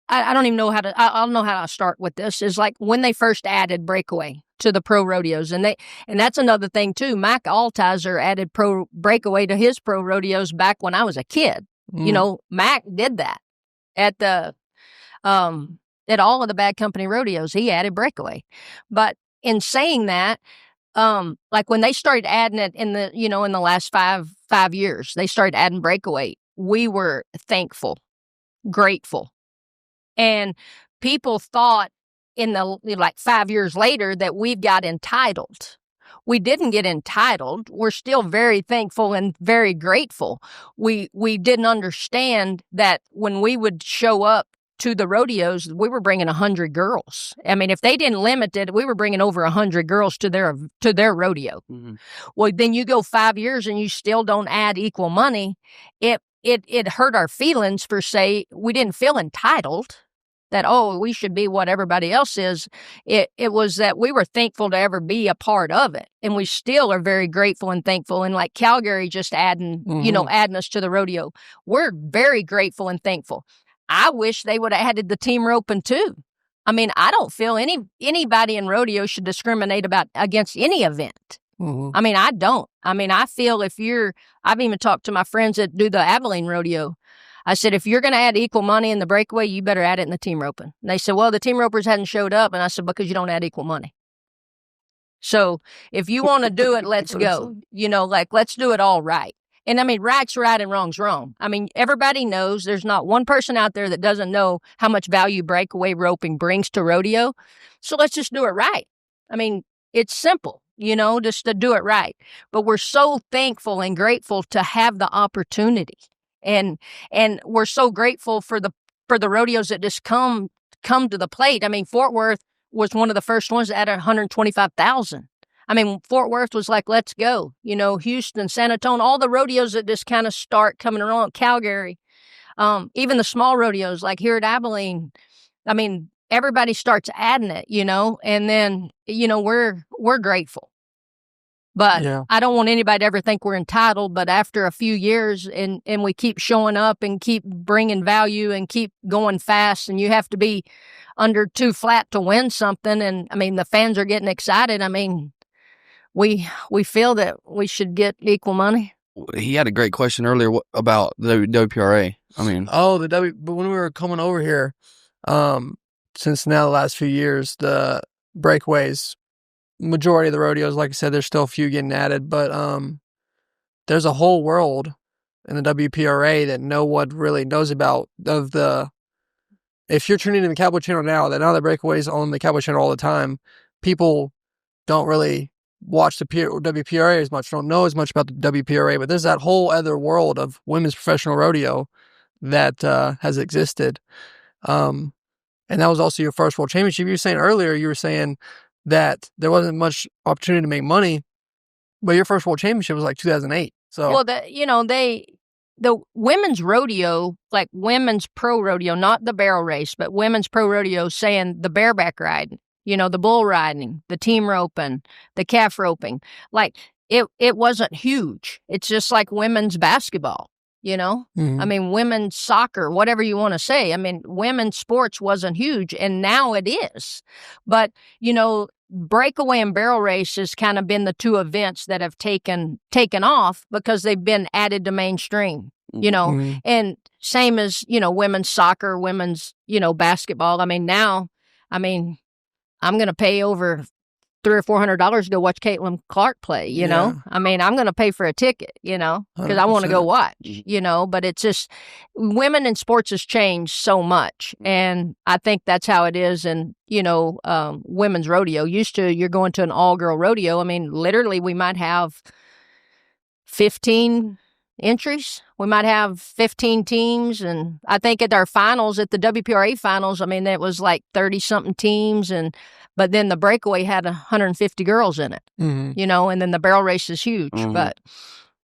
I don't even know how to, I don't know how to start with this, is like when they first added breakaway to the pro rodeos. And that's another thing too. Mac Altizer added pro breakaway to his pro rodeos back when I was a kid. Mac did that at all of the Bad Company rodeos. He added breakaway. But in saying that, like when they started adding it in the last five years, they started adding breakaway. We were thankful, grateful. And people thought in 5 years later that we've got entitled. We didn't get entitled. We're still very thankful and very grateful. We didn't understand that when we would show up to the rodeos, we were bringing 100 girls. I mean, if they didn't limit it, we were bringing over 100 girls to their rodeo. Mm-hmm. Well, then you go 5 years and you still don't add equal money. It hurt our feelings we didn't feel entitled that, we should be what everybody else is. It was that we were thankful to ever be a part of it. And we still are very grateful and thankful. And like Calgary just adding us to the rodeo. We're very grateful and thankful. I wish they would have added the team roping too. I mean, I don't feel anybody in rodeo should discriminate against any event. Mm-hmm. I mean, I don't. I mean, I feel I've even talked to my friends that do the Abilene rodeo. I said, if you're going to add equal money in the breakaway, you better add it in the team roping. And they said, well, the team ropers hadn't showed up. And I said, because you don't add equal money. So if you want to do it, let's go. Let's do it all right. And I mean, right's right and wrong's wrong. I mean, everybody knows there's not one person out there that doesn't know how much value breakaway roping brings to rodeo. So let's just do it right. I mean, it's simple, just to do it right. But we're so thankful and grateful to have the opportunity. And we're so grateful for the rodeos that just come to the plate. I mean, Fort Worth was one of the first ones that added 125,000. I mean, Fort Worth was like, let's go. Houston, San Antonio, all the rodeos that just kind of start coming around, Calgary, even the small rodeos like here at Abilene. I mean, everybody starts adding it, and then, we're grateful. But I don't want anybody to ever think we're entitled. But after a few years and we keep showing up and keep bringing value and keep going fast, and you have to be under 2 flat to win something. And I mean, the fans are getting excited. I mean, we feel that we should get equal money. He had a great question earlier about the WPRA. I mean, but when we were coming over here, since now the last few years, the breakaways, majority of the rodeos, like I said, there's still a few getting added, but there's a whole world in the WPRA that no one really knows about. If you're tuning in the Cowboy Channel now the breakaways on the Cowboy Channel all the time, people don't really watch the WPRA as much, don't know as much about the WPRA, but there's that whole other world of women's professional rodeo that has existed. And that was also your first world championship. You were saying earlier, that there wasn't much opportunity to make money, but your first world championship was like 2008. So, well, the women's rodeo, like women's pro rodeo, not the barrel race, but women's pro rodeo, saying the bareback riding, the bull riding, the team roping, the calf roping, like it wasn't huge. It's just like women's basketball, Mm-hmm. I mean, women's soccer, whatever you want to say. I mean, women's sports wasn't huge, and now it is. But, breakaway and barrel race has kind of been the two events that have taken off because they've been added to mainstream, Mm-hmm. and same as, women's soccer, women's, basketball. I mean, now, I'm going to pay over $300 or $400 to go watch Caitlin Clark play, Yeah. I mean, I'm going to pay for a ticket, because I want to go watch, but it's just women in sports has changed so much. And I think that's how it is. And, women's rodeo you're going to an all girl rodeo. I mean, literally we might have 15 entries. We might have 15 teams. And I think at our finals, at the WPRA finals, I mean, it was like 30 something teams. But then the breakaway had 150 girls in it, Mm-hmm. and then the barrel race is huge. Mhm. But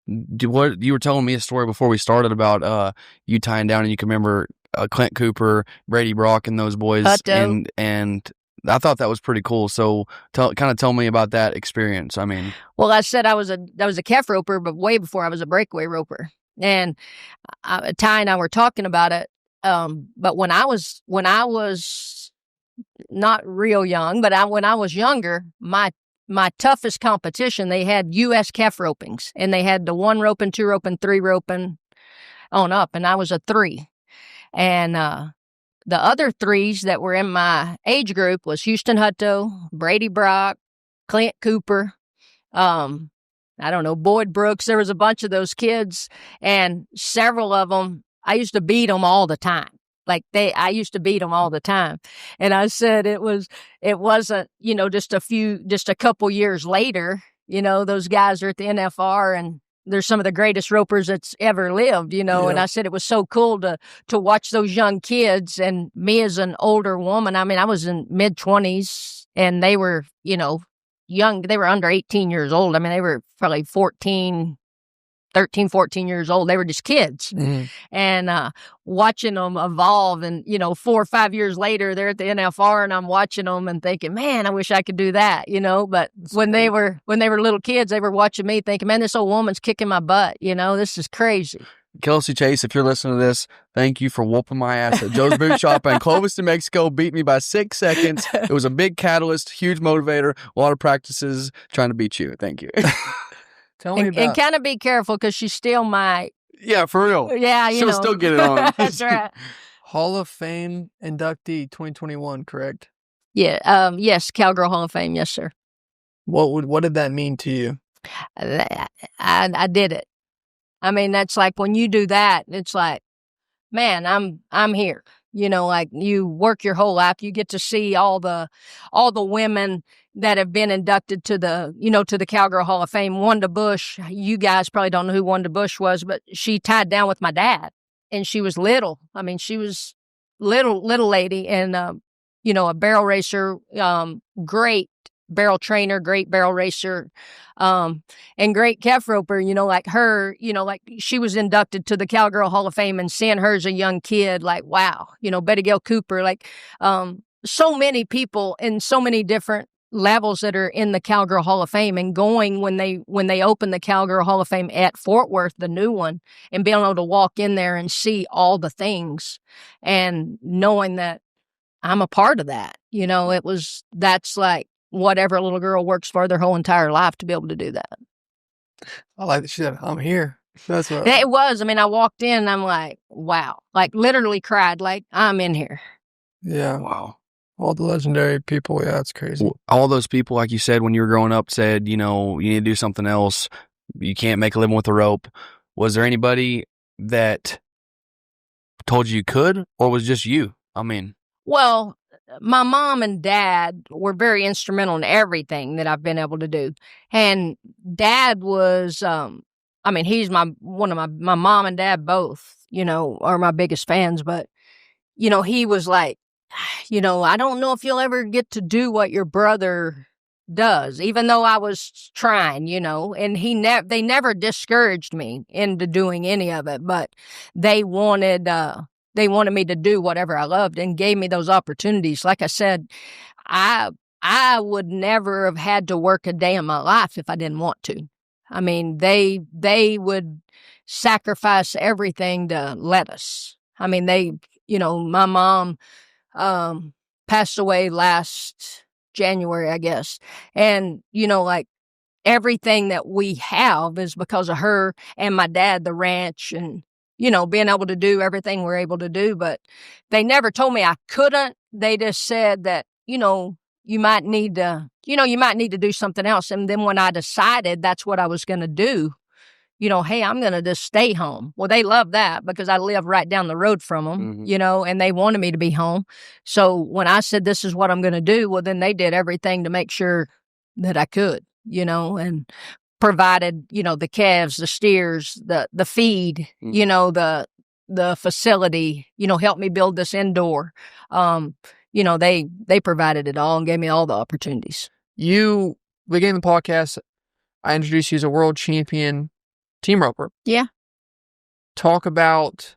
What you were telling me a story before we started about you tying down, and you can remember Clint Cooper, Brady Brock, and those boys, Hutto. and I thought that was pretty cool. So tell me about that experience. I mean, well, I said I was a calf roper, but way before I was a breakaway roper. And Ty and I were talking about it. But when I was not real young, but when I was younger, my toughest competition, they had U.S. calf ropings, and they had the 1 roping, 2 roping, 3 roping on up, and I was a 3. And the other 3s that were in my age group was Houston Hutto, Brady Brock, Clint Cooper, I don't know, Boyd Brooks. There was a bunch of those kids, and several of them, I used to beat them all the time. I used to beat them all the time. And I said it wasn't, just a couple years later, those guys are at the NFR, and they're some of the greatest ropers that's ever lived, Yeah. And I said it was so cool to watch those young kids, and me as an older woman. I mean, I was in mid-20s, and they were, young. They were under 18 years old. I mean, they were probably 13, 14 years old. They were just kids. Mm-hmm. And watching them evolve, and 4 or 5 years later, they're at the NFR, and I'm watching them and thinking, man, I wish I could do that, But when they were little kids, they were watching me thinking, man, this old woman's kicking my butt, this is crazy. Kelsey Chase, if you're listening to this, thank you for whooping my ass at Joe's Boot Shop in Clovis, New Mexico. Beat me by 6 seconds. It was a big catalyst, huge motivator, a lot of practices trying to beat you. Thank you. Tell me And kind of be careful, because she still might. Yeah, for real. Yeah, She'll still get it on. That's right. Hall of Fame inductee 2021, correct? Yeah. Yes. Cowgirl Hall of Fame. Yes, sir. What did that mean to you? I did it. I mean, that's like when you do that, it's like, man, I'm here. Like you work your whole life, you get to see all the women that have been inducted to the Cowgirl Hall of Fame. Wanda Bush, you guys probably don't know who Wanda Bush was, but she tied down with my dad, and she was little. I mean, she was little lady, and a barrel racer, great barrel trainer, great barrel racer, and great calf roper, like her, like she was inducted to the Cowgirl Hall of Fame, and seeing her as a young kid, like, wow, Betty Gail Cooper, like, so many people in so many different levels that are in the Cowgirl Hall of Fame, and going when they opened the Cowgirl Hall of Fame at Fort Worth, the new one, and being able to walk in there and see all the things, and knowing that I'm a part of that, that's like what every little girl works for their whole entire life, to be able to do that. I like that she said, I'm here. That's what It was. I mean, I walked in and I'm like, wow, like literally cried, like I'm in here. Yeah. Wow. All the legendary people, yeah, it's crazy. All those people, like you said, when you were growing up, said, you know, you need to do something else. You can't make a living with a rope. Was there anybody that told you could, or was it just you? I mean, Well, my mom and dad were very instrumental in everything that I've been able to do. And dad was, he's my mom and dad both, you know, are my biggest fans. But, you know, he was like, you know, I don't know if you'll ever get to do what your brother does, even though I was trying, you know, and they never discouraged me into doing any of it, but they wanted me to do whatever I loved and gave me those opportunities. Like I said, I would never have had to work a day in my life if I didn't want to. I mean, they would sacrifice everything to let us. I mean, my mom passed away last January, I guess. And, you know, like everything that we have is because of her and my dad, the ranch, and, you know, being able to do everything we're able to do. But they never told me I couldn't. They just said that, you know, you might need to do something else. And then when I decided that's what I was going to do, you know, hey, I'm going to just stay home. Well, they love that because I live right down the road from them, you know, and they wanted me to be home. So when I said, this is what I'm going to do, well, then they did everything to make sure that I could, you know, and provided, you know, the calves, the steers, the feed, you know, the facility, you know, helped me build this indoor. You know, they provided it all and gave me all the opportunities. You began the podcast. I introduced you as a world champion team roper. Yeah. Talk about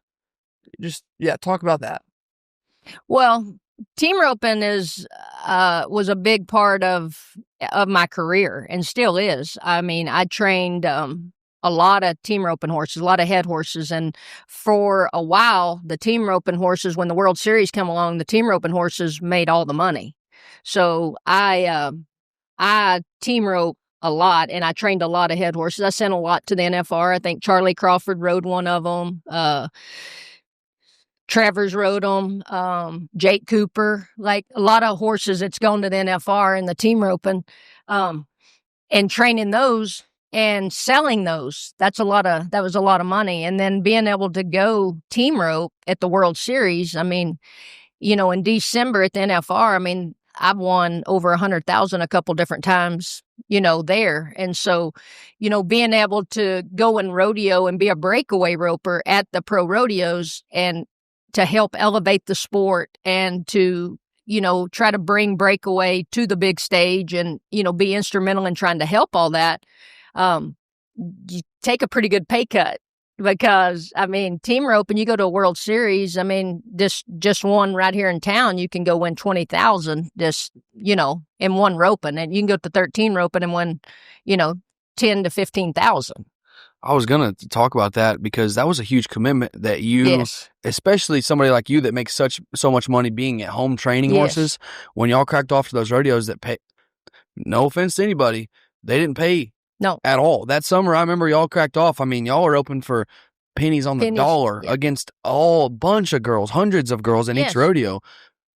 that. Well, team roping was a big part of my career and still is. I mean, I trained a lot of team roping horses, a lot of head horses, and for a while, the team roping horses, when the World Series came along, the team roping horses made all the money. So I team rope a lot, and I trained a lot of head horses. I sent a lot to the NFR. I think Charlie Crawford rode one of them. Trevor's rode them. Jake Cooper, like a lot of horses that's gone to the NFR and the team roping, and training those and selling those. That was a lot of money. And then being able to go team rope at the World Series. I mean, you know, in December at the NFR, I mean, I've won over 100,000 a couple different times, you know, there. And so, you know, being able to go and rodeo and be a breakaway roper at the pro rodeos and to help elevate the sport and to, you know, try to bring breakaway to the big stage and, you know, be instrumental in trying to help all that, you take a pretty good pay cut. Because, I mean, team rope, and you go to a World Series, I mean, just one right here in town, you can go win 20,000 just, you know, in one roping. And you can go to 13 roping and win, you know, 10 to 15,000. I was going to talk about that because that was a huge commitment that you, especially somebody like you that makes so much money being at home training horses, when y'all cracked off to those rodeos that pay, no offense to anybody, they didn't pay. No. At all. That summer, I remember y'all cracked off. I mean, y'all were open for pennies on the dollar against a bunch of girls, hundreds of girls in each rodeo.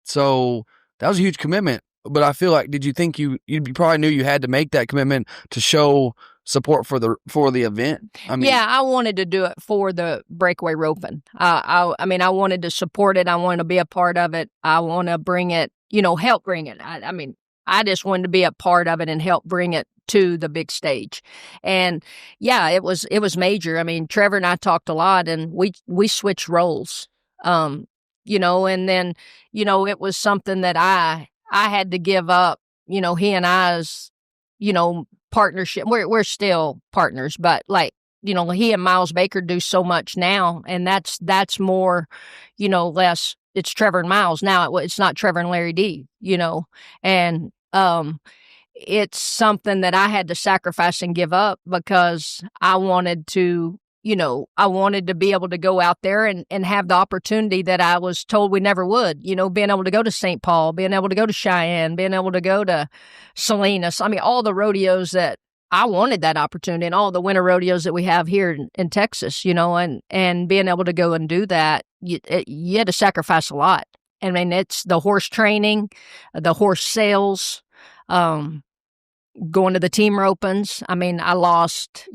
So that was a huge commitment. But I feel like, did you think you probably knew you had to make that commitment to show support for the event? I mean, yeah, I wanted to do it for the breakaway roping. I wanted to support it. I wanted to be a part of it. I want to bring it, you know, help bring it. I mean, I just wanted to be a part of it and help bring it to the big stage. And yeah, it was major. I mean, Trevor and I talked a lot and we switched roles, you know, and then, you know, it was something that I had to give up, you know, he and I's, you know, partnership. We're still partners, but like, you know, he and Miles Baker do so much now. And that's more, you know, less, it's Trevor and Miles now. It's not Trevor and Lari Dee, you know, and, it's something that I had to sacrifice and give up because I wanted to, you know, I wanted to be able to go out there and have the opportunity that I was told we never would, you know, being able to go to St. Paul, being able to go to Cheyenne, being able to go to Salinas. I mean, all the rodeos that I wanted that opportunity and all the winter rodeos that we have here in Texas, you know, and being able to go and do that, you had to sacrifice a lot. I mean, it's the horse training, the horse sales, going to the team ropings. I mean, I lost,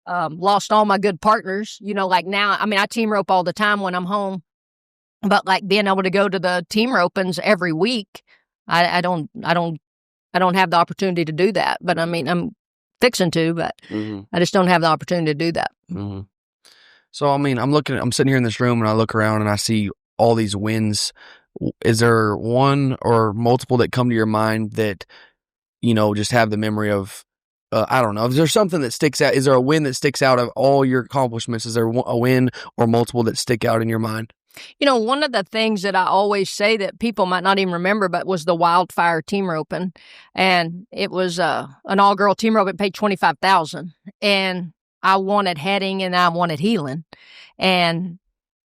lost all my good partners, like now, I mean, I team rope all the time when I'm home, but like being able to go to the team ropings every week, I don't have the opportunity to do that, but I mean, I'm fixing to, but I just don't have the opportunity to do that. Mm-hmm. So, I mean, I'm sitting here in this room and I look around and I see all these wins. Is there one or multiple that come to your mind that, just have the memory of, I don't know, is there something that sticks out? Is there a win that sticks out of all your accomplishments? Is there a win or multiple that stick out in your mind? One of the things that I always say that people might not even remember, but was the Wildfire team roping. And it was an all-girl team roping, paid $25,000. And I wanted heading and I wanted heeling. And,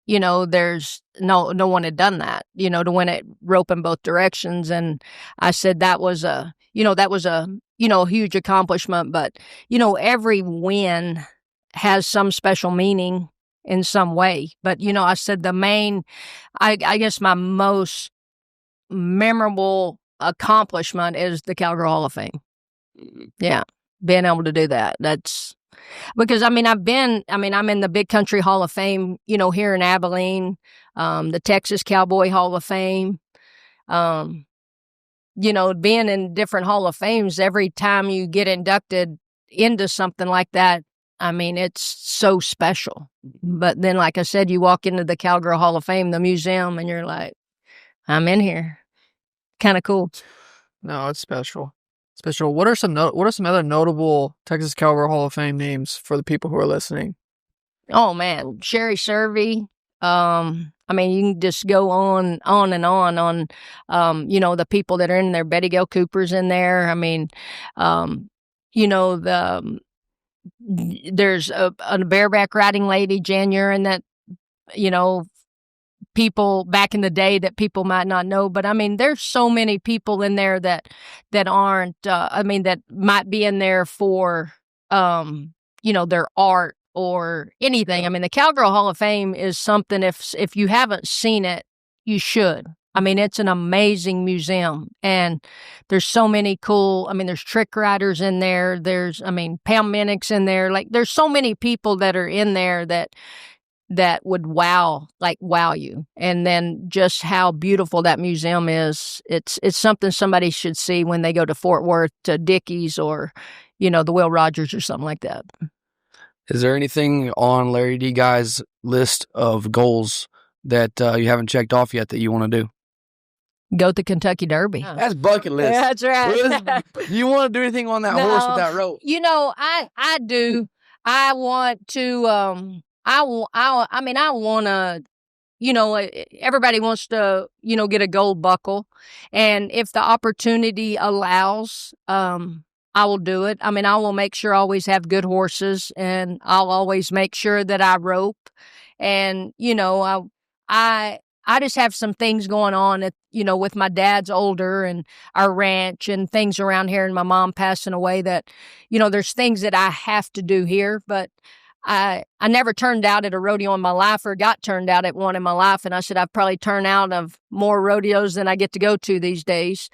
there's no one had done that, to win it rope in both directions. And I said that was a huge accomplishment. But, every win has some special meaning in some way. But, I said I guess my most memorable accomplishment is the Cowgirl Hall of Fame. Yeah. Being able to do that. That's because, I'm in the Big Country Hall of Fame, here in Abilene, the Texas Cowboy Hall of Fame, being in different Hall of Fames, every time you get inducted into something like that, I mean, it's so special. But then, like I said, you walk into the Cowgirl Hall of Fame, the museum, and you're like, I'm in here. Kind of cool. No, it's special. Special. What are some other notable Texas Cowgirl Hall of Fame names for the people who are listening? Oh man, Sherry Servey. I mean, you can just go on and on, the people that are in there. Betty Gail Cooper's in there. I mean, there's a bareback riding lady, Jan Urin, that, people back in the day that people might not know. But I mean, there's so many people in there that aren't, that might be in there for, their art or anything. I mean, the Cowgirl Hall of Fame is something, if you haven't seen it, you should. I mean, it's an amazing museum, and there's so many cool, there's trick riders in there. There's, Pam Minnick's in there. Like, there's so many people that are in there that would wow you. And then just how beautiful that museum is. It's something somebody should see when they go to Fort Worth, to Dickey's, or, the Will Rogers or something like that. Is there anything on Lari Dee Guy's list of goals that you haven't checked off yet that you want to do? Go to the Kentucky Derby. That's bucket list. Yeah, that's right. You want to do anything on that horse with that rope? I do. I want to, I want to, everybody wants to, get a gold buckle. And if the opportunity allows, I will do it. I will make sure I always have good horses, and I'll always make sure that I rope. And, I just have some things going on, with my dad's older and our ranch and things around here, and my mom passing away, that, there's things that I have to do here. But I never turned out at a rodeo in my life, or got turned out at one in my life. And I said, I've probably turned out of more rodeos than I get to go to these days.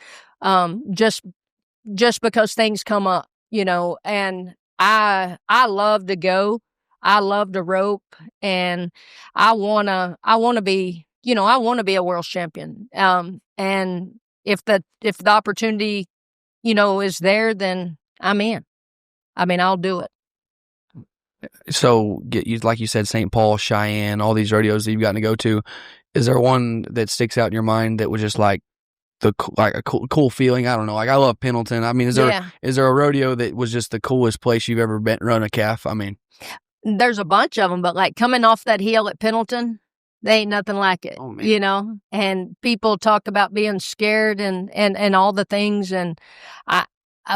Just because things come up, and I love to go. I love to rope, and I want to be, I want to be a world champion. And if the opportunity, is there, then I'm in. I'll do it. So, like you said, St. Paul, Cheyenne, all these rodeos that you've gotten to go to, is there one that sticks out in your mind that was just like a cool feeling? I don't know. Like, I love Pendleton. Is there a rodeo that was just the coolest place you've ever run a calf? There's a bunch of them, but like coming off that hill at Pendleton, they ain't nothing like it, and people talk about being scared and all the things. And I,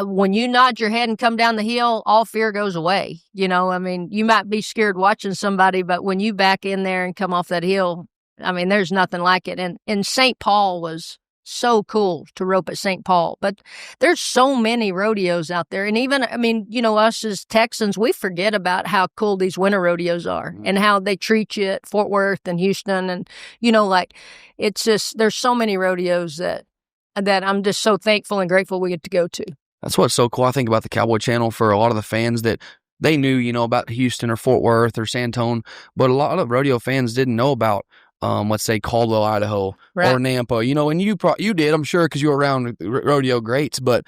when you nod your head and come down the hill, all fear goes away. You might be scared watching somebody, but when you back in there and come off that hill, there's nothing like it. And St. Paul was so cool to rope at St. Paul. But there's so many rodeos out there. And even, I mean, you know, us as Texans, we forget about how cool these winter rodeos are and how they treat you at Fort Worth and Houston. And, you know, like, it's just, there's so many rodeos that I'm just so thankful and grateful we get to go to. That's what's so cool, I think, about the Cowboy Channel for a lot of the fans that they knew, you know, about Houston or Fort Worth or Santone, but a lot of rodeo fans didn't know about, let's say, Caldwell, Idaho, Right. or Nampa, you know, and you did, I'm sure, because you were around rodeo greats, but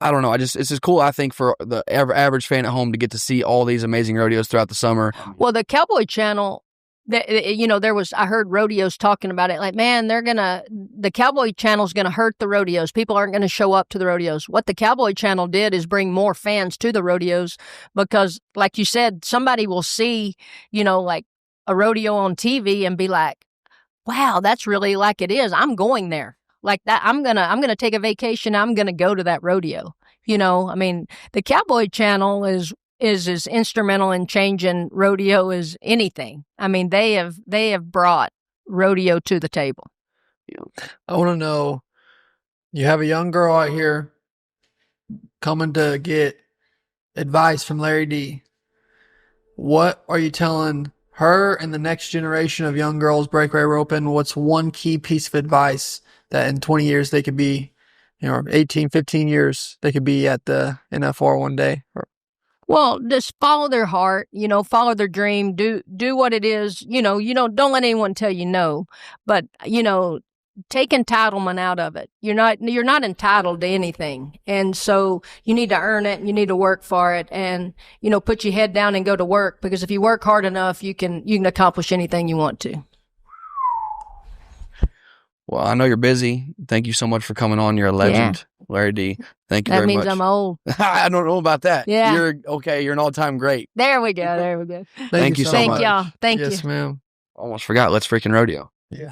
I don't know, it's just cool, I think, for the average fan at home to get to see all these amazing rodeos throughout the summer. Well, the Cowboy Channel, you know, I heard rodeos talking about it, like, man, the Cowboy Channel's going to hurt the rodeos. People aren't going to show up to the rodeos. What the Cowboy Channel did is bring more fans to the rodeos because, like you said, somebody will see, you know, like a rodeo on TV and be like, wow, that's really like it is. I'm going there. Like that, I'm going to take a vacation. I'm going to go to that rodeo. You know, I mean, the Cowboy Channel is as instrumental in changing rodeo as anything. I mean, they have brought rodeo to the table. I want to know, you have a young girl out here coming to get advice from Lari Dee. What are you telling her and the next generation of young girls breakaway roping? What's one key piece of advice that in 20 years they could be, you know, 18, 15 years, they could be at the NFR one day? Well, just follow their heart, you know, follow their dream, do what it is, you know, don't let anyone tell you no, but, you know, take entitlement out of it. You're not entitled to anything. And so you need to earn it and you need to work for it and, you know, put your head down and go to work, because if you work hard enough, you can accomplish anything you want to. Well, I know you're busy. Thank you so much for coming on. You're a legend, Lari Dee. Thank you very much. That means I'm old. I don't know about that. Yeah. You're okay. You're an all-time great. There we go. There we go. Thank you so much. Thank y'all. Thank you. Yes, ma'am. Almost forgot. Let's freaking rodeo.